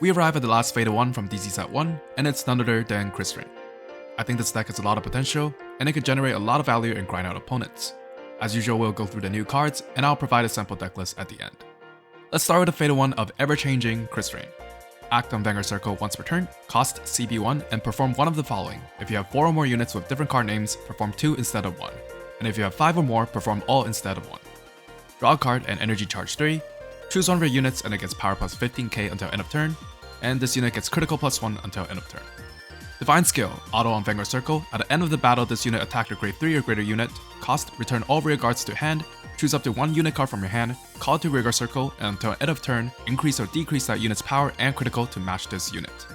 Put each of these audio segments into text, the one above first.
We arrive at the last Fatal 1 from DC Set 1, and it's none other than Krysrain. I think this deck has a lot of potential, and it could generate a lot of value and grind out opponents. As usual, we'll go through the new cards, and I'll provide a sample deck list at the end. Let's start with the Fatal 1 of ever-changing Krysrain. Act on Vanguard Circle once per turn, cost CB1, and perform one of the following. If you have 4 or more units with different card names, perform 2 instead of 1. And if you have 5 or more, perform all instead of 1. Draw a card and energy charge 3. Choose one of your units and it gets power plus 15k until end of turn, and this unit gets critical plus 1 until end of turn. Divine Skill, auto on Vanguard Circle. At the end of the battle, this unit attacked a grade 3 or greater unit. Cost, return all rear guards to hand. Choose up to 1 unit card from your hand, call it to rearguard circle, and until end of turn, increase or decrease that unit's power and critical to match this unit.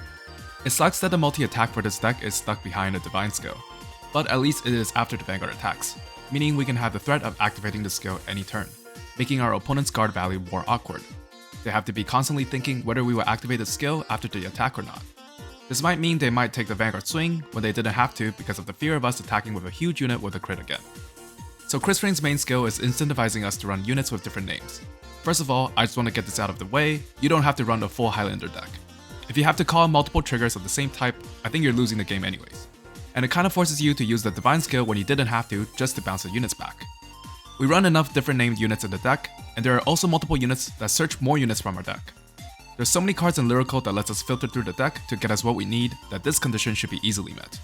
It sucks that the multi-attack for this deck is stuck behind a Divine Skill, but at least it is after the Vanguard attacks, meaning we can have the threat of activating the skill any turn, making our opponent's guard value more awkward. They have to be constantly thinking whether we will activate the skill after the attack or not. This might mean they might take the Vanguard swing when they didn't have to because of the fear of us attacking with a huge unit with a crit again. So Krysrain's main skill is incentivizing us to run units with different names. First of all, I just want to get this out of the way, you don't have to run a full Highlander deck. If you have to call multiple triggers of the same type, I think you're losing the game anyways. And it kinda forces you to use the Divine Skill when you didn't have to just to bounce the units back. We run enough different named units in the deck, and there are also multiple units that search more units from our deck. There's so many cards in Lyrical that lets us filter through the deck to get us what we need that this condition should be easily met.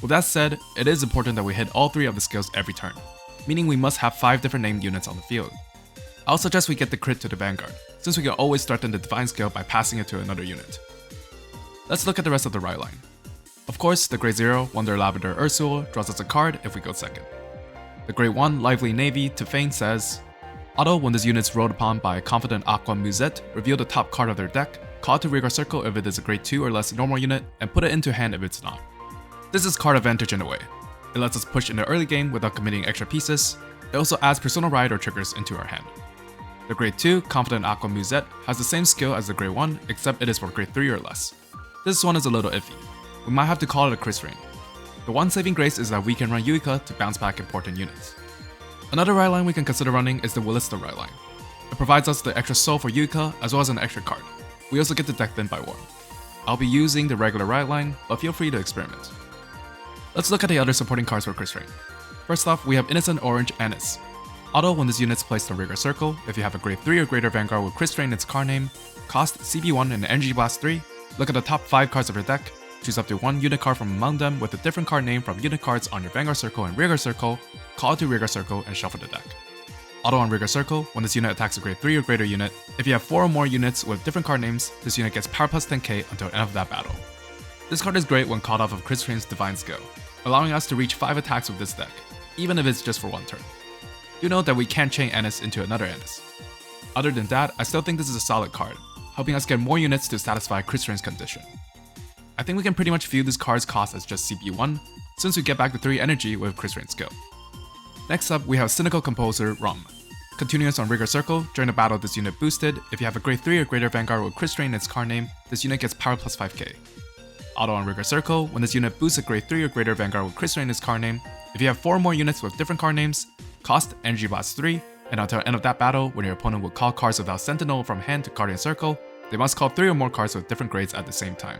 With that said, it is important that we hit all 3 of the skills every turn, meaning we must have 5 different named units on the field. I'll suggest we get the crit to the Vanguard, since we can always threaten the Divine Skill by passing it to another unit. Let's look at the rest of the Ride line. Of course, the Grade 0, Wonder Lavender Ursul draws us a card if we go second. The Grade 1, Lively Navy Tefane says, auto when this unit is rolled upon by a Confident Aqua Musette, reveal the top card of their deck, call it to rearguard circle if it is a Grade 2 or less normal unit, and put it into hand if it's not. This is card advantage in a way. It lets us push in the early game without committing extra pieces. It also adds Personal Ride or triggers into our hand. The Grade 2, Confident Aqua Musette, has the same skill as the Grade 1, except it is for Grade 3 or less. This one is a little iffy. We might have to call it a Krysrain. The one saving grace is that we can run Yuika to bounce back important units. Another Ride line we can consider running is the Willista Ride line. It provides us the extra soul for Yuika as well as an extra card. We also get the deck thin by 1. I'll be using the regular Ride line, but feel free to experiment. Let's look at the other supporting cards for Krysrain. First off, we have Innocent Orange Anis. Auto when this unit is placed on rearguard circle, if you have a grade 3 or greater Vanguard with Krysrain in its card name, cost CB1 and Energy Blast 3, look at the top 5 cards of your deck, choose up to 1 unit card from among them with a different card name from unit cards on your Vanguard circle and rearguard circle, call it to rearguard circle and shuffle the deck. Auto on rearguard circle, when this unit attacks a grade 3 or greater unit, if you have 4 or more units with different card names, this unit gets power plus 10k until the end of that battle. This card is great when called off of Krysrain's Divine Skill, allowing us to reach 5 attacks with this deck, even if it's just for 1 turn. Do note that we can't chain Anis into another Anis. Other than that, I still think this is a solid card, helping us get more units to satisfy Krysrain's condition. I think we can pretty much view this card's cost as just CP1, since we get back the 3 energy with Krysrain's skill. Next up, we have Cynical Composer Rum. Continuous on Rigor Circle, during the battle this unit boosted, if you have a grade 3 or greater Vanguard with Krysrain in its card name, this unit gets power plus 5k. Auto on Rigor Circle, when this unit boosts a grade 3 or greater Vanguard with Krysrain in its card name, if you have 4 or more units with different card names, cost Energy Blast 3, and until the end of that battle, when your opponent will call cards without Sentinel from hand to Guardian Circle, they must call 3 or more cards with different grades at the same time.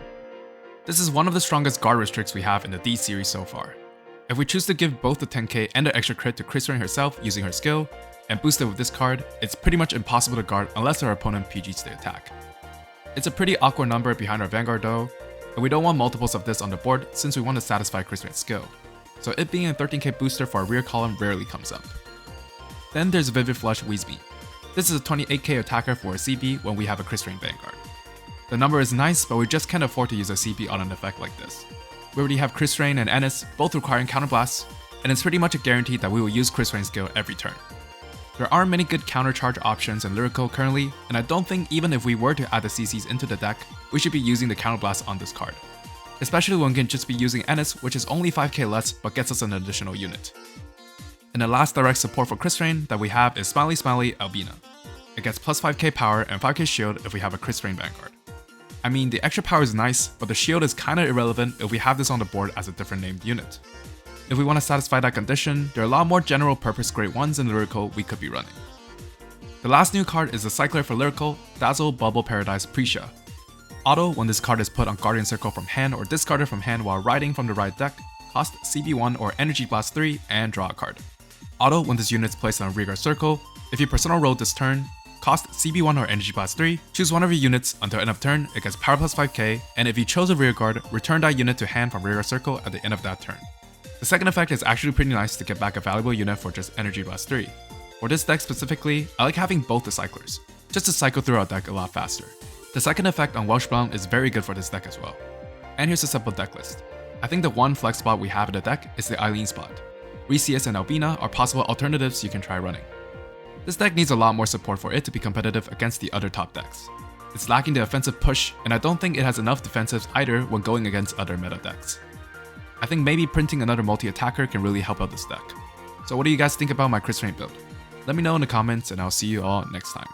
This is one of the strongest guard restricts we have in the D series so far. If we choose to give both the 10k and the extra crit to Krysrain herself using her skill, and boost it with this card, it's pretty much impossible to guard unless our opponent PGs the attack. It's a pretty awkward number behind our Vanguard though, and we don't want multiples of this on the board since we want to satisfy Krysrain's skill, so it being a 13k booster for our rear column rarely comes up. Then there's Vivid Flush Weezby. This is a 28k attacker for a CB when we have a Krysrain Vanguard. The number is nice, but we just can't afford to use a CB on an effect like this. We already have Krysrain and Anis, both requiring counterblasts, and it's pretty much a guarantee that we will use Krysrain's skill every turn. There aren't many good countercharge options in Lyrical currently, and I don't think even if we were to add the CCs into the deck, we should be using the counterblast on this card. Especially when we can just be using Anis, which is only 5k less but gets us an additional unit. And the last direct support for Krysrain that we have is Smiley Smiley Albina. It gets plus 5k power and 5k shield if we have a Krysrain Vanguard. I mean, the extra power is nice, but the shield is kinda irrelevant if we have this on the board as a different named unit. If we want to satisfy that condition, there are a lot more general purpose grade 1s in Lyrical we could be running. The last new card is the cycler for Lyrical, Dazzle Bubble Paradise Prisha. Auto, when this card is put on Guardian Circle from hand or discarded from hand while riding from the right deck, cost CB1 or Energy Blast 3 and draw a card. Auto, when this unit is placed on a rearguard circle, if you personal roll this turn, cost CB1 or Energy Blast 3, choose one of your units until end of turn, it gets power plus 5k, and if you chose a rearguard, return that unit to hand from rearguard circle at the end of that turn. The second effect is actually pretty nice to get back a valuable unit for just Energy Blast 3. For this deck specifically, I like having both the cyclers, just to cycle through our deck a lot faster. The second effect on Welshbound is very good for this deck as well. And here's a simple deck list. I think the one flex spot we have in the deck is the Eileen spot. Resius and Albina are possible alternatives you can try running. This deck needs a lot more support for it to be competitive against the other top decks. It's lacking the offensive push, and I don't think it has enough defensives either when going against other meta decks. I think maybe printing another multi-attacker can really help out this deck. So what do you guys think about my Krysrain build? Let me know in the comments and I'll see you all next time.